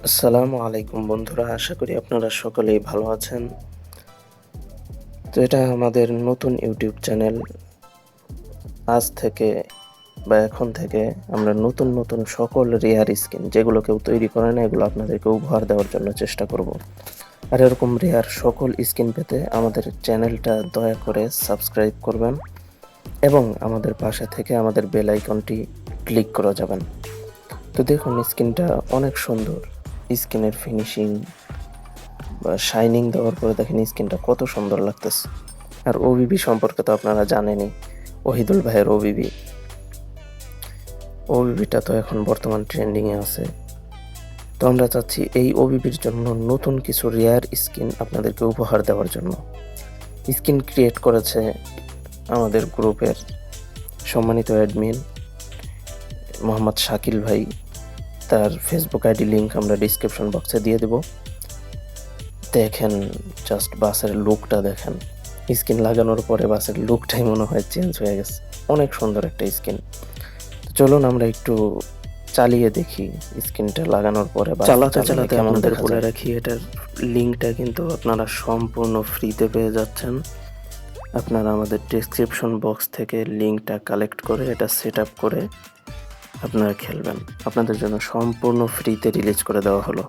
আসসালামু আলাইকুম বন্ধুরা, আশা করি আপনারা সকলেই ভালো আছেন। তো এটা আমাদের নতুন ইউটিউব চ্যানেল। আজ থেকে বা এখন থেকে আমরা নতুন নতুন সকল রেয়ার স্কিন যেগুলো কেউ তৈরি করে না, এগুলো আপনাদেরকে উপহার দেওয়ার জন্য চেষ্টা করব। আর এরকম রেয়ার সকল স্কিন পেতে আমাদের চ্যানেলটা দয়া করে সাবস্ক্রাইব করবেন এবং আমাদের পাশে থেকে আমাদের বেল আইকনটি ক্লিক করে যাবেন। তো দেখুন, স্কিনটা অনেক সুন্দর। স্কিনের ফিনিশিং বা শাইনিং দেওয়ার পরে দেখেন স্কিনটা কত সুন্দর লাগতেছে। আর ওবিবি সম্পর্কে তো আপনারা জানেনই, ওহিদুল ভাইয়ের ওবিবিটা তো এখন বর্তমান ট্রেন্ডিংয়ে আছে। তো আমরা চাচ্ছি এই ওবিবির জন্য নতুন কিছু রেয়ার স্কিন আপনাদেরকে উপহার দেওয়ার জন্য। স্কিন ক্রিয়েট করেছে আমাদের গ্রুপের সম্মানিত অ্যাডমিন মোহাম্মদ শাকিল ভাই। তার ফেসবুক আইডি লিঙ্ক আমরা ডিসক্রিপশন বক্সে দিয়ে দেব। দেখেন, জাস্ট বাসের লুকটা দেখেন। স্কিন লাগানোর পরে বাসের লুকটাই মনে হয় চেঞ্জ হয়ে গেছে। অনেক সুন্দর একটা স্কিন। চলুন আমরা একটু চালিয়ে দেখি স্কিনটা লাগানোর পরে চালাতে চালাতে আমাদের বলে রাখি, এটার লিঙ্কটা কিন্তু আপনারা সম্পূর্ণ ফ্রিতে পেয়ে যাচ্ছেন। আপনারা আমাদের ডেসক্রিপশন বক্স থেকে লিঙ্কটা কালেক্ট করে এটা সেট আপ করে আপনারা খেলবেন। আপনাদের জন্য সম্পূর্ণ ফ্রিতে রিলিজ করে দেওয়া হলো।